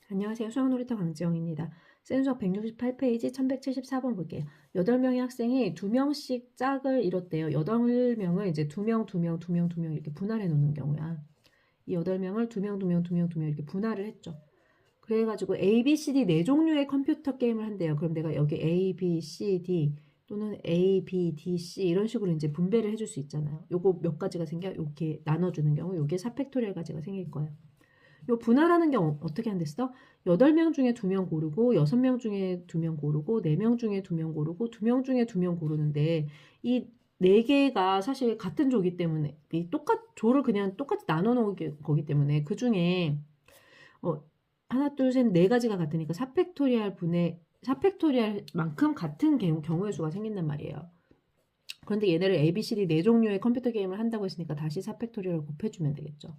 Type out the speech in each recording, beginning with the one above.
안녕하세요. 수학놀이터 강지영입니다. 센수학 168페이지 1174번 볼게요. 8명의 학생이 2명씩 짝을 이뤘대요. 8명을 이제 2명, 2명, 2명, 2명 이렇게 분할해 놓는 경우야. 이 8명을 2명, 2명, 2명, 2명 이렇게 분할을 했죠. 그래가지고 A, B, C, D 네 종류의 컴퓨터 게임을 한대요. 그럼 내가 여기 A, B, C, D 또는 A, B, D, C 이런 식으로 이제 분배를 해줄 수 있잖아요. 요거 몇 가지가 생겨? 이렇게 나눠주는 경우 요게 4팩토리얼 가지가 생길 거예요. 요 분할하는 경우 어떻게 한댔어? 8명 중에 2명 고르고 6명 중에 2명 고르고 4명 중에 2명 고르고 2명 중에 2명 고르는데 이 4개가 사실 같은 조기 때문에 이 조를 그냥 똑같이 나눠 놓은 거기 때문에 그 중에 어, 하나 둘 셋 네 가지가 같으니까 4팩토리얼 분의 4팩토리얼만큼 같은 경우의 수가 생긴단 말이에요. 그런데 얘네를 A, B, C, D 네 종류의 컴퓨터 게임을 한다고 했으니까 다시 4팩토리얼을 곱해주면 되겠죠.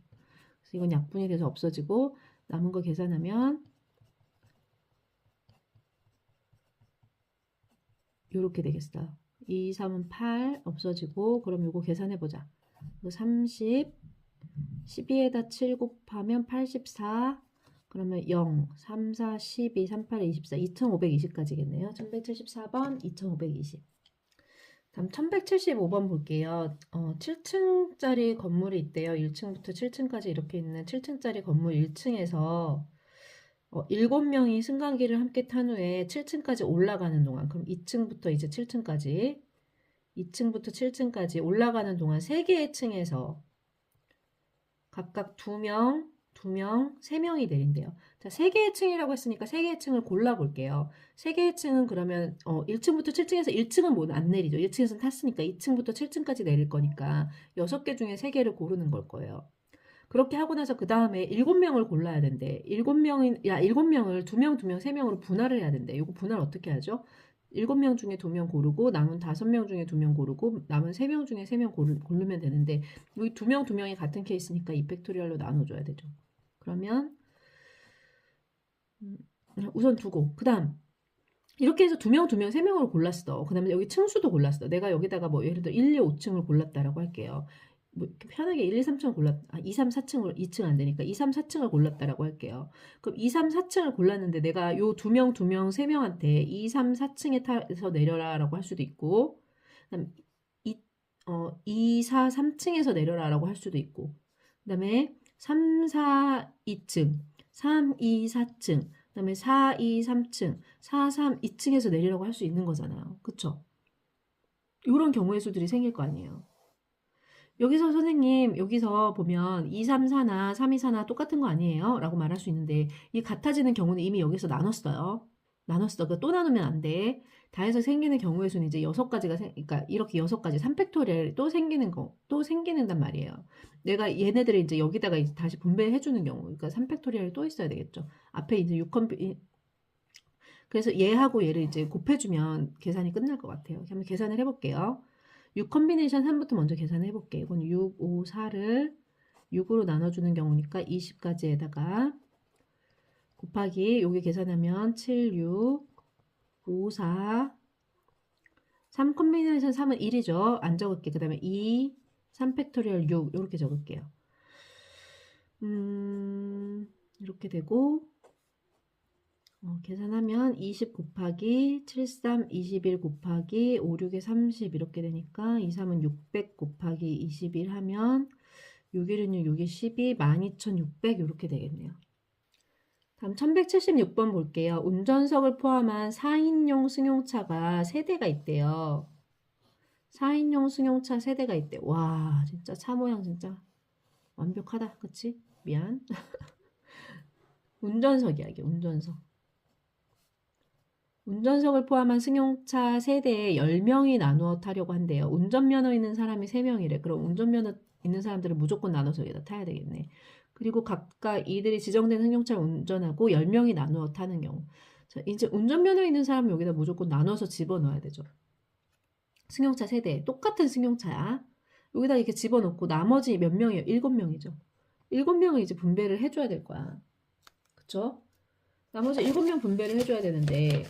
그래서 이건 약분이 돼서 없어지고 남은 거 계산하면 이렇게 되겠어요. 2, 3은 8 없어지고 그럼 이거 계산해보자. 30, 12에다 7 곱하면 84 그러면 0, 3, 4, 12, 38, 24, 2520까지겠네요. 1174번, 2520. 다음 1175번 볼게요. 7층짜리 건물이 있대요. 1층부터 7층까지 이렇게 있는 7층짜리 건물 1층에서 7명이 승강기를 함께 탄 후에 7층까지 올라가는 동안, 그럼 2층부터 이제 7층까지, 2층부터 7층까지 올라가는 동안 3개의 층에서 각각 2명, 2명, 3명이 내린대요. 자, 3개의 층이라고 했으니까 3개의 층을 골라볼게요. 3개의 층은 그러면 1층부터 7층에서 1층은 뭐 안 내리죠. 1층에서는 탔으니까 2층부터 7층까지 내릴 거니까 6개 중에 3개를 고르는 걸 거예요. 그렇게 하고 나서 그 다음에 7명을 골라야 된대. 7명을 2명, 2명, 3명으로 분할을 해야 된대. 이거 분할 어떻게 하죠? 7명 중에 2명 고르고 남은 5명 중에 2명 고르고 남은 3명 중에 3명 고르면 되는데 여기 2명, 2명이 같은 케이스니까 2팩토리얼로 나눠줘야 되죠. 그러면 우선 두고 그 다음 이렇게 해서 2명, 2명, 3명을 골랐어. 그 다음에 여기 층수도 골랐어. 내가 여기다가 뭐 예를 들어 1, 2, 5층을 골랐다라고 할게요. 뭐 이렇게 편하게 1, 2, 3층을 2, 3, 4층을 2층 안 되니까 2, 3, 4층을 골랐다라고 할게요. 그럼 2, 3, 4층을 골랐는데 내가 요 2명, 2명, 3명한테 2, 3, 4층에 타서 내려라라고 할 수도 있고 그다음 2, 4, 3층에서 내려라라고 할 수도 있고 그다음에 3, 4, 2층, 3, 2, 4층 그다음에 4, 2, 3층, 4, 3, 2층에서 내리라고 할 수 있는 거잖아요. 그쵸? 이런 경우의 수들이 생길 거 아니에요. 여기서 선생님, 여기서 보면 2, 3, 4나 3, 2, 4나 똑같은 거 아니에요? 라고 말할 수 있는데 이 같아지는 경우는 이미 여기서 나눴어요. 나눴어. 그러니까 또 나누면 안 돼. 다 해서 생기는 경우의 수는 이제 6가지가 그러니까 이렇게 6가지 3팩토리얼 또 생기는 거, 또 생기는단 말이에요. 내가 얘네들을 이제 여기다가 이제 다시 분배해 주는 경우. 그러니까 3팩토리얼이 또 있어야 되겠죠. 앞에 이제 6컴 그래서 얘하고 얘를 이제 곱해주면 계산이 끝날 것 같아요. 한번 계산을 해볼게요. 6 컨비네이션 3부터 먼저 계산해 볼게요. 이건 6, 5, 4를 6으로 나눠주는 경우니까 20까지에다가 곱하기 여기 계산하면 7, 6, 5, 4 3 컨비네이션 3은 1이죠. 안 적을게. 그 다음에 2, 3 팩토리얼 6 이렇게 적을게요. 이렇게 되고 계산하면 20 곱하기 73, 21 곱하기 5, 6에 30 이렇게 되니까 2, 3은 600 곱하기 21 하면 6, 1은 6, 6이 12, 12,600 이렇게 되겠네요. 다음 1176번 볼게요. 운전석을 포함한 4인용 승용차가 3대가 있대요. 4인용 승용차 3대가 있대. 와, 진짜 차 모양 진짜 완벽하다. 그치? 미안. 운전석이야, 이게 운전석. 운전석을 포함한 승용차 세대에 10명이 나누어 타려고 한대요. 운전면허 있는 사람이 3명이래. 그럼 운전면허 있는 사람들은 무조건 나눠서 여기다 타야 되겠네. 그리고 각각 이들이 지정된 승용차를 운전하고 10명이 나누어 타는 경우. 자, 이제 운전면허 있는 사람은 여기다 무조건 나눠서 집어넣어야 되죠. 승용차 세대. 똑같은 승용차야. 여기다 이렇게 집어넣고 나머지 몇 명이에요? 7명이죠. 7명을 이제 분배를 해줘야 될 거야. 그쵸? 나머지 7명 분배를 해줘야 되는데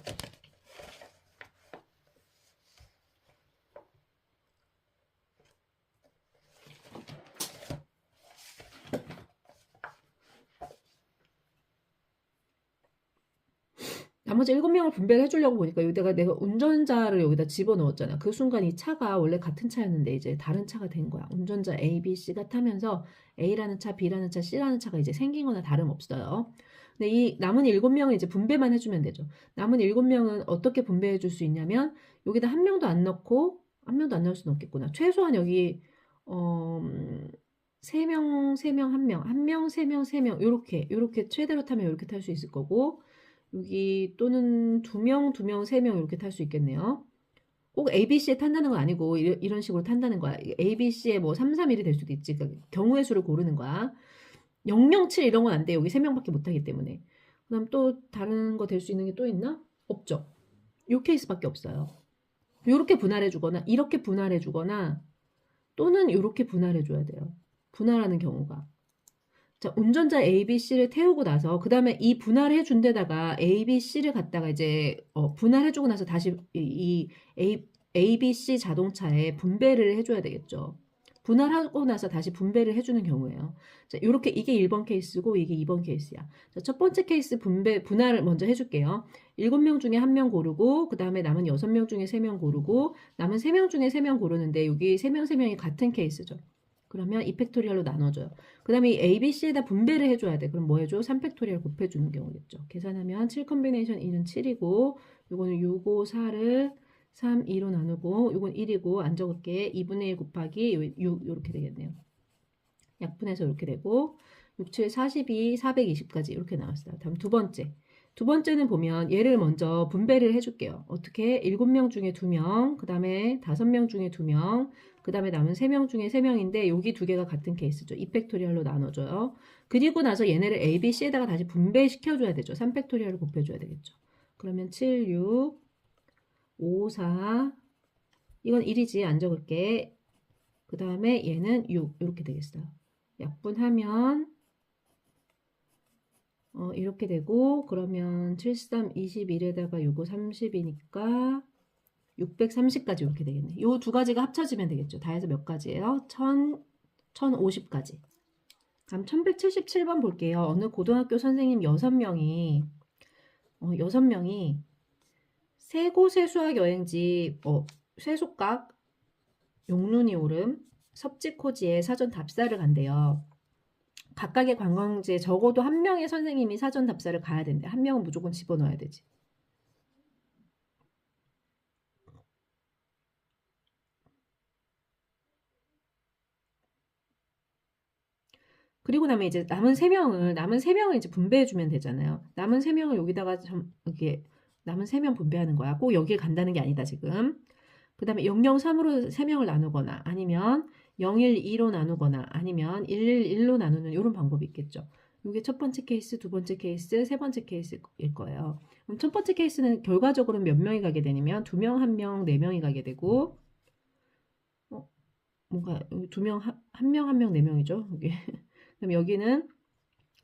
나머지 7명을 분배를 해주려고 보니까 여기다가 내가 운전자를 여기다 집어넣었잖아. 그 순간 이 차가 원래 같은 차였는데 이제 다른 차가 된 거야. 운전자 A, B, C가 타면서 A라는 차, B라는 차, C라는 차가 이제 생긴 거나 다름없어요. 근데 이 남은 7명은 이제 분배만 해주면 되죠. 남은 7명은 어떻게 분배해 줄 수 있냐면 여기다 한 명도 안 넣고 한 명도 안 넣을 수는 없겠구나. 최소한 여기 어 3명, 3명, 1명, 1명, 3명, 3명 요렇게 최대로 타면 이렇게 탈 수 있을 거고 여기 또는 2명, 2명, 3명 이렇게 탈 수 있겠네요. 꼭 ABC에 탄다는 건 아니고 이런 식으로 탄다는 거야. ABC에 뭐 3, 3, 1이 될 수도 있지. 그러니까 경우의 수를 고르는 거야. 0, 0, 7 이런 건 안 돼. 여기 3명밖에 못 하기 때문에. 그다음 또 다른 거 될 수 있는 게 또 있나? 없죠. 요 케이스밖에 없어요. 요렇게 분할해 주거나 이렇게 분할해 주거나 또는 요렇게 분할해 줘야 돼요. 분할하는 경우가. 자, 운전자 A, B, C를 태우고 나서 그 다음에 이 분할해 준 데다가 A, B, C를 갖다가 이제 분할해 주고 나서 다시 이 A, B, C 자동차에 분배를 해줘야 되겠죠. 분할하고 나서 다시 분배를 해주는 경우예요. 자, 요렇게 이게 1번 케이스고 이게 2번 케이스야. 자, 첫 번째 케이스 분할을 먼저 해줄게요. 7명 중에 1명 고르고 그 다음에 남은 6명 중에 3명 고르고 남은 3명 중에 3명 고르는데 여기 3명 3명이 같은 케이스죠. 그러면 2팩토리얼로 나눠줘요. 그 다음에 이 A, B, C에다 분배를 해줘야 돼. 그럼 뭐 해줘? 3팩토리얼 곱해주는 경우겠죠. 계산하면 7 컨비네이션 2는 7이고 요거는 6, 5, 4를 3, 2로 나누고 요건 1이고 안 적을게. 2분의 1 곱하기 6 이렇게 되겠네요. 약분해서 이렇게 되고 6, 7, 42, 420까지 이렇게 나왔어요. 다음 두 번째. 두 번째는 보면 얘를 먼저 분배를 해줄게요. 어떻게? 7명 중에 2명, 그 다음에 5명 중에 2명, 그 다음에 남은 3명 중에 3명인데 여기 두 개가 같은 케이스죠. 2팩토리얼로 나눠줘요. 그리고 나서 얘네를 A, B, C에다가 다시 분배시켜줘야 되죠. 3팩토리얼을 곱해줘야 되겠죠. 그러면 7, 6, 5, 4 이건 1이지. 안 적을게. 그 다음에 얘는 6 이렇게 되겠어요. 약분하면 이렇게 되고 그러면 7, 3, 21에다가 6, 5, 30이니까 630까지 이렇게 되겠네. 요 두 가지가 합쳐지면 되겠죠. 다 해서 몇 가지예요? 1050까지. 다음 1177번 볼게요. 어느 고등학교 선생님 6명이 6명이 세 곳의 수학 여행지 쇠속각, 용눈이 오름, 섭지코지에 사전 답사를 간대요. 각각의 관광지에 적어도 한 명의 선생님이 사전 답사를 가야 된대. 한 명은 무조건 집어넣어야 되지. 그리고 나면 이제 남은 세 명을 이제 분배해 주면 되잖아요. 남은 세 명을 여기다가 이렇게 남은 세 명 분배하는 거야. 꼭 여길 간다는 게 아니다, 지금. 그 다음에 003으로 세 명을 나누거나 아니면 012로 나누거나 아니면 111로 나누는 이런 방법이 있겠죠. 이게 첫 번째 케이스, 두 번째 케이스, 세 번째 케이스일 거예요. 그럼 첫 번째 케이스는 결과적으로 몇 명이 가게 되냐면 2명, 1명, 4명이 가게 되고 뭔가 2명, 1명, 1명, 4명이죠. 이게. 그럼 여기는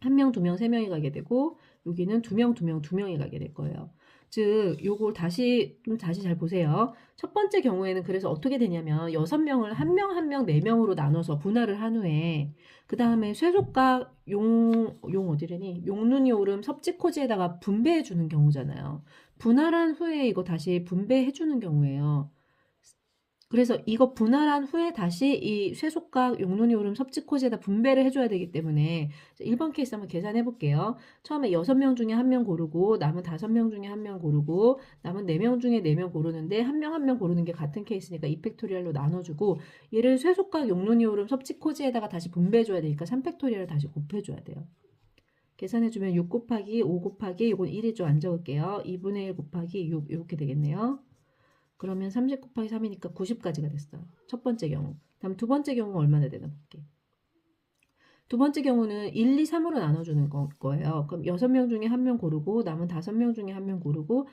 1명, 2명, 3명이 가게 되고 여기는 2명, 2명, 2명이 가게 될 거예요. 즉 요걸 다시 잘 보세요. 첫 번째 경우에는 그래서 어떻게 되냐면 6명을 한 명 한 명 4명으로 나눠서 분할을 한 후에 그 다음에 쇠속각 용 어디래니 용눈이 오름 섭지코지에다가 분배해 주는 경우잖아요. 분할한 후에 이거 다시 분배해 주는 경우예요. 그래서 이거 분할한 후에 다시 이 쇠속각 용눈이 오름 섭지코지에다 분배를 해줘야 되기 때문에 1번 케이스 한번 계산해 볼게요. 처음에 6명 중에 1명 고르고 남은 5명 중에 1명 고르고 남은 4명 중에 4명 고르는데 한 명 한 명 고르는 게 같은 케이스니까 2팩토리얼로 나눠주고 얘를 쇠속각 용눈이 오름 섭지코지에다가 다시 분배해줘야 되니까 3팩토리얼을 다시 곱해줘야 돼요. 계산해주면 6 곱하기 5 곱하기 이건 1이죠. 안 적을게요. 2분의 1 곱하기 6 이렇게 되겠네요. 그러면 30 곱하기 3이니까 90까지가 됐어요. 첫 번째 경우. 다음 두 번째 경우가 얼마나 되나 볼게. 두 번째 경우는 1, 2, 3으로 나눠주는 거예요. 그럼 6명 중에 1명 고르고 남은 5명 중에 1명 고르고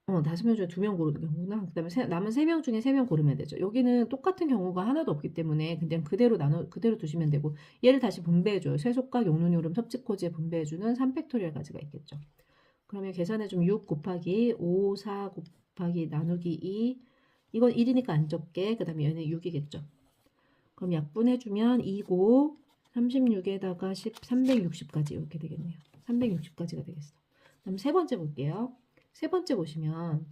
5명 중에 2명 고르는 경우구나. 그 다음에 남은 3명 중에 3명 고르면 되죠. 여기는 똑같은 경우가 하나도 없기 때문에 그냥 그대로 두시면 되고 얘를 다시 분배해줘요. 쇠속각, 용눈이 오름, 섭지코지에 분배해주는 3팩토리얼 가지가 있겠죠. 그러면 계산해주면 6 곱하기 5, 4 곱하기 나누기 2 이건 1이니까 안 적게 그 다음에 얘는 6이겠죠. 그럼 약분해주면 2고 36에다가 10, 360까지 이렇게 되겠네요. 360까지가 되겠어. 그럼 세 번째 볼게요. 세 번째 보시면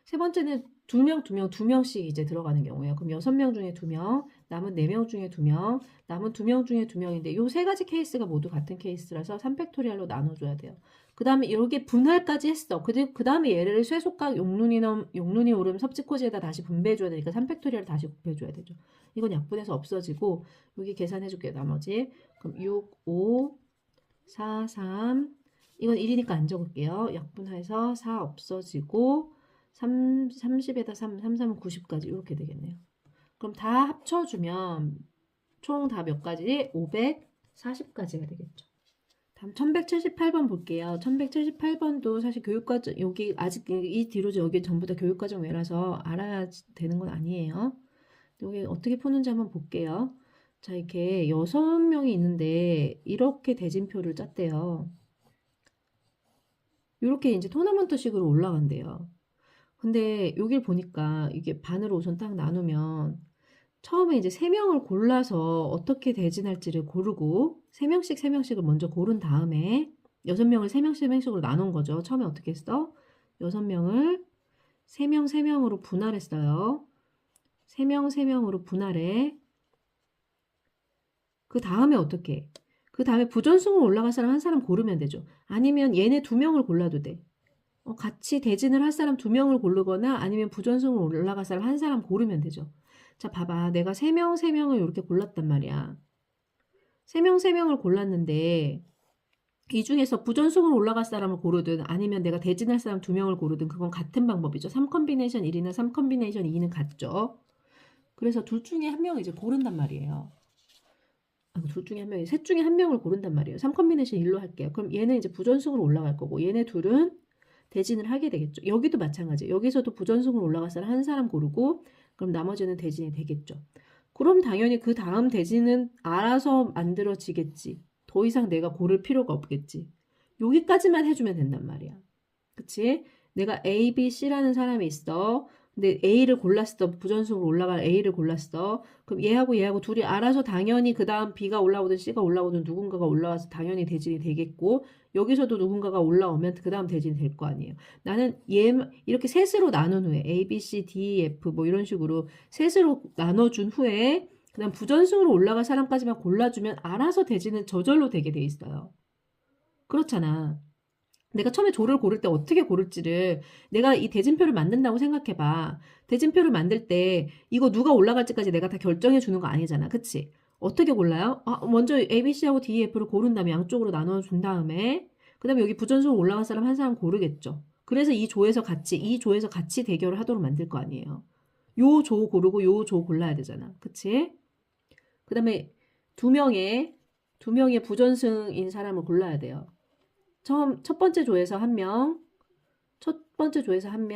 세 번째는 두 명씩 이제 들어가는 경우예요. 그럼 6명 중에 2명, 남은 4명 중에 2명, 남은 2명 중에 2명인데 요 세 가지 케이스가 모두 같은 케이스라서 3팩토리얼로 나눠줘야 돼요. 그 다음에 이렇게 분할까지 했어. 그 다음에 얘를 쇠속각 용눈이 오름 섭지코지에다 다시 분배해줘야 되니까 3팩토리얼 다시 곱해줘야 되죠. 이건 약분해서 없어지고 여기 계산해줄게요. 나머지. 그럼 6, 5, 4, 3 이건 1이니까 안 적을게요. 약분해서 4 없어지고 30에다 3, 3, 90까지 이렇게 되겠네요. 그럼 다 합쳐주면 총 다 몇 가지? 540까지가 되겠죠. 다음 1178번 볼게요. 1178번도 사실 교육과정, 여기 아직 이 뒤로 여기 전부 다 교육과정 외라서 알아야 되는 건 아니에요. 여기 어떻게 푸는지 한번 볼게요. 자, 이렇게 6명이 있는데 이렇게 대진표를 짰대요. 이렇게 이제 토너먼트식으로 올라간대요. 근데 여길 보니까 이게 반으로 우선 딱 나누면 처음에 이제 3명을 골라서 어떻게 대진할지를 고르고 3명씩을 먼저 고른 다음에 6명을 3명씩으로 나눈 거죠. 처음에 어떻게 했어? 6명을 3명으로 분할했어요. 3명으로 분할해. 그 다음에 어떻게 해? 그 다음에 부전승으로 올라갈 사람 한 사람 고르면 되죠. 아니면 얘네 2명을 골라도 돼. 같이 대진을 할 사람 2명을 고르거나 아니면 부전승으로 올라갈 사람 한 사람 고르면 되죠. 자, 봐봐. 내가 3명을 이렇게 골랐단 말이야. 3명을 골랐는데 이 중에서 부전승으로 올라갈 사람을 고르든 아니면 내가 대진할 사람 2명을 고르든 그건 같은 방법이죠. 3컨비네이션 1이나 3컨비네이션 2는 같죠. 그래서 둘 중에 한 명을 이제 고른단 말이에요. 둘 중에 한 명이 셋 중에 한 명을 고른단 말이에요. 3컨비네이션 1로 할게요. 그럼 얘는 이제 부전승으로 올라갈 거고 얘네 둘은 대진을 하게 되겠죠. 여기도 마찬가지예요. 여기서도 부전승으로 올라갈 사람 한 사람 고르고 그럼 나머지는 대진이 되겠죠. 그럼 당연히 그 다음 대진은 알아서 만들어지겠지. 더 이상 내가 고를 필요가 없겠지. 여기까지만 해주면 된단 말이야. 그치? 내가 A, B, C라는 사람이 있어. 근데 A를 골랐어. 부전승으로 올라갈 A를 골랐어. 그럼 얘하고 둘이 알아서 당연히 그 다음 B가 올라오든 C가 올라오든 누군가가 올라와서 당연히 대진이 되겠고 여기서도 누군가가 올라오면 그 다음 대진이 될 거 아니에요. 나는 얘 이렇게 셋으로 나눈 후에 A, B, C, D, F 뭐 이런 식으로 셋으로 나눠준 후에 그 다음 부전승으로 올라갈 사람까지만 골라주면 알아서 대진은 저절로 되게 돼 있어요. 그렇잖아. 내가 처음에 조를 고를 때 어떻게 고를지를 내가 이 대진표를 만든다고 생각해봐. 대진표를 만들 때 이거 누가 올라갈지까지 내가 다 결정해 주는 거 아니잖아. 그치? 어떻게 골라요? 먼저 ABC하고 DEF를 고른 다음에 양쪽으로 나눠준 다음에 그 다음에 여기 부전승으로 올라갈 사람 한 사람 고르겠죠. 그래서 이 조에서 같이 대결을 하도록 만들 거 아니에요. 요 조 고르고 요 조 골라야 되잖아. 그치? 그 다음에 두 명의 부전승인 사람을 골라야 돼요. 첫 번째 조에서 한 명, 두 번째 조에서 한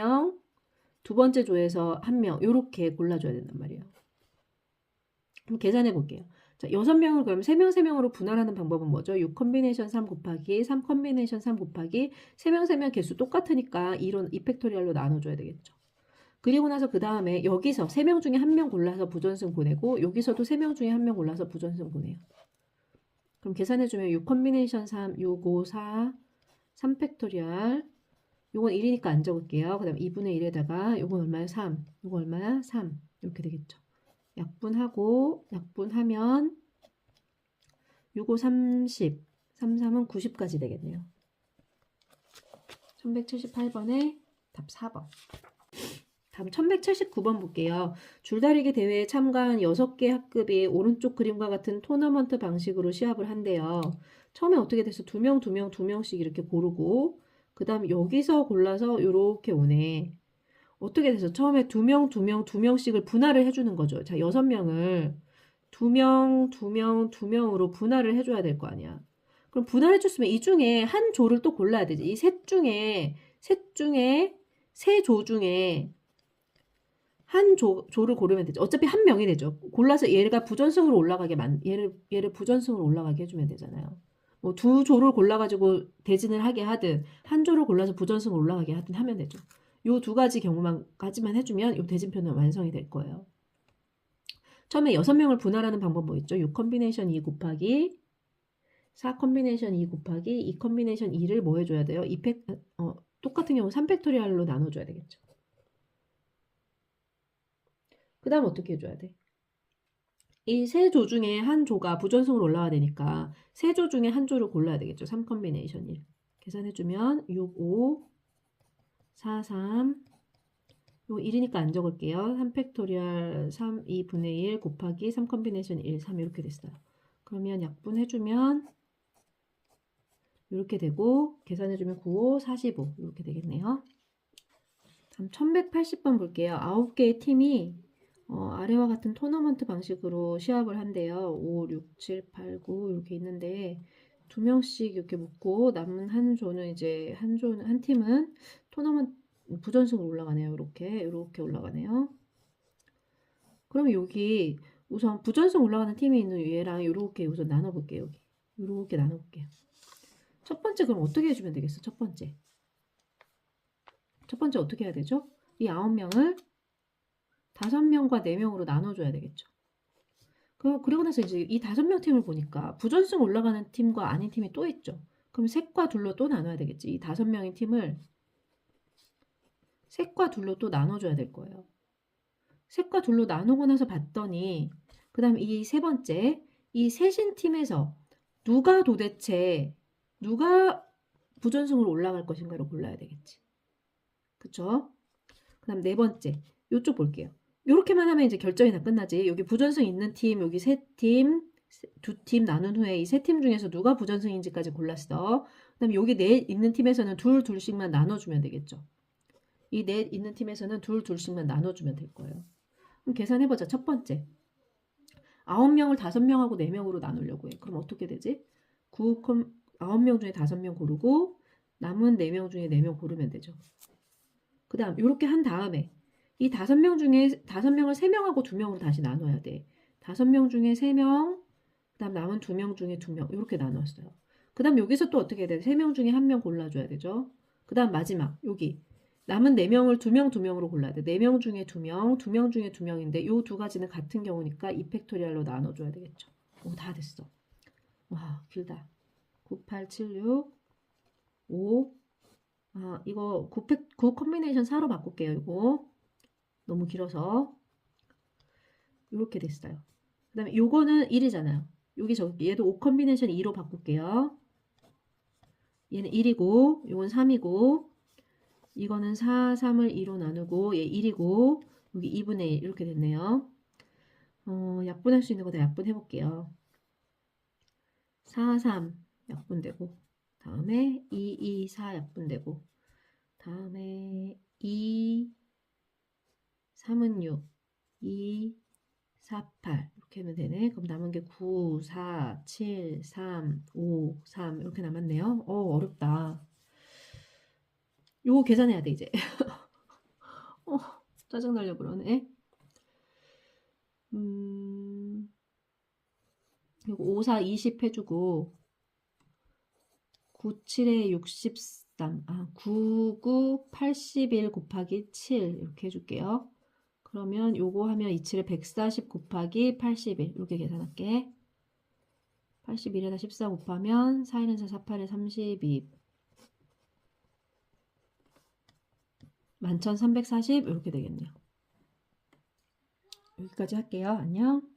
명, 요렇게 골라줘야 된단 말이에요. 그럼 계산해 볼게요. 자, 6명을 그럼 3명으로 분할하는 방법은 뭐죠? 6 컨비네이션 3 곱하기 3 컨비네이션 3 곱하기 3명 개수 똑같으니까 2팩토리얼로 나눠줘야 되겠죠. 그리고 나서 그 다음에 여기서 3명 중에 한 명 골라서 부전승 보내고 여기서도 3명 중에 한 명 골라서 부전승 보내요. 그럼 계산해주면 6 컨비네이션 3, 6, 5, 4, 3팩토리얼 요건 1이니까 안 적을게요. 그 다음 2분의 1에다가 요건 얼마야? 3. 요건 얼마야? 3. 이렇게 되겠죠. 약분하면 6, 5, 30, 3, 3은 90까지 되겠네요. 1178번에 답 4번. 다음 1179번 볼게요. 줄다리기 대회에 참가한 6개 학급이 오른쪽 그림과 같은 토너먼트 방식으로 시합을 한대요. 처음에 어떻게 됐어? 2명씩 이렇게 고르고 그 다음 여기서 골라서 이렇게 오네. 어떻게 돼서 처음에 2명씩을 분할을 해주는 거죠. 자, 6명을 2명으로 분할을 해줘야 될 거 아니야. 그럼 분할해줬으면 이 중에 한 조를 또 골라야 되지. 이 세 조 중에 한 조를 고르면 되죠. 어차피 한 명이 되죠. 골라서 얘가 부전승으로 얘를 부전승으로 올라가게 해주면 되잖아요. 뭐 두 조를 골라가지고 대진을 하게 하든 한 조를 골라서 부전승으로 올라가게 하든 하면 되죠. 요 두 가지 경우만까지만 해주면 요 대진표는 완성이 될 거예요. 처음에 6명을 분할하는 방법 뭐 있죠? 6 컨비네이션 2 곱하기 4 컴비네이션 2 곱하기 2 컴비네이션 2를 뭐 해줘야 돼요? 똑같은 경우 3팩토리얼로 나눠줘야 되겠죠. 그 다음 어떻게 해줘야 돼? 이 세 조 중에 한 조가 부전승으로 올라와야 되니까 세 조 중에 한 조를 골라야 되겠죠. 3 컴비네이션 1. 계산해주면 6, 5, 4, 3. 이거 1이니까 안 적을게요. 3팩토리얼 3, 2분의 1 곱하기 3 컴비네이션 1, 3 이렇게 됐어요. 그러면 약분해주면 이렇게 되고 계산해주면 9, 5, 45 이렇게 되겠네요. 다음 1180번 볼게요. 9개의 팀이 아래와 같은 토너먼트 방식으로 시합을 한대요. 5, 6, 7, 8, 9 이렇게 있는데 두 명씩 이렇게 묶고 남은 한 조는 이제 한 팀은 토너먼트 부전승으로 올라가네요. 이렇게 올라가네요. 그럼 여기 우선 부전승 올라가는 팀이 있는 얘랑 이렇게 우선 나눠볼게요. 여기 이렇게 나눠볼게요. 첫 번째 그럼 어떻게 해주면 되겠어? 첫 번째 어떻게 해야 되죠? 이 9명을 5명과 4명으로 나눠줘야 되겠죠. 그리고 나서 이제 이 5명 팀을 보니까 부전승 올라가는 팀과 아닌 팀이 또 있죠. 그럼 셋과 둘로 또 나눠야 되겠지. 이 5명의 팀을 셋과 둘로 또 나눠줘야 될 거예요. 셋과 둘로 나누고 나서 봤더니 그 다음 이 세 번째 이 셋인 팀에서 누가 부전승으로 올라갈 것인가를 골라야 되겠지. 그쵸? 그 다음 네 번째 이쪽 볼게요. 이렇게만 하면 이제 결정이 다 끝나지. 여기 부전승 있는 팀 여기 세 팀, 두 팀 나눈 후에 이 세 팀 중에서 누가 부전승인지까지 골랐어. 그 다음에 여기 넷 있는 팀에서는 둘씩만 나눠주면 되겠죠. 이 넷 있는 팀에서는 둘씩만 나눠주면 될 거예요. 그럼 계산해보자. 첫 번째 9명을 5명하고 4명으로 나누려고 해. 그럼 어떻게 되지? 9명 중에 5명 고르고 남은 4명 중에 4명 고르면 되죠. 그 다음 이렇게 한 다음에 이 5명 중에 5명을 3명하고 2명으로 다시 나눠야 돼. 5명 중에 3명, 그 다음 남은 2명 중에 2명 이렇게 나눴어요. 그 다음 여기서 또 어떻게 해야 돼? 3명 중에 1명 골라줘야 되죠. 그 다음 마지막 여기 남은 4명을 2명으로 골라야 돼. 4명 중에 2명, 2명 중에 2명인데 이 두 가지는 같은 경우니까 2팩토리얼로 나눠줘야 되겠죠. 오, 다 됐어. 와, 길다. 9, 8, 7, 6, 5. 이거 9 컴비네이션 4로 바꿀게요. 이거 너무 길어서 이렇게 됐어요. 그 다음에 요거는 1이잖아요. 여기 얘도 5 컴비네이션 2로 바꿀게요. 얘는 1이고 요건 3이고 이거는 4, 3을 2로 나누고 얘 1이고 여기 2분의 1 이렇게 됐네요. 약분할 수 있는 거 다 약분해 볼게요. 4, 3 약분되고 다음에 2, 2, 4 약분되고 다음에 2, 3은 6, 2, 4, 8 이렇게 하면 되네. 그럼 남은 게 9, 4, 7, 3, 5, 3 이렇게 남았네요. 어렵다. 요거 계산해야 돼 이제. 짜증나려 그러네. 이거 5, 4, 20 해주고 9, 7에 63, 9, 9, 81 곱하기 7 이렇게 해줄게요. 그러면 요거 하면 27에 140 곱하기 81 이렇게 계산할게. 81에다 14 곱하면 4, 1은 4, 4, 8에 32 11,340 이렇게 되겠네요. 여기까지 할게요. 안녕.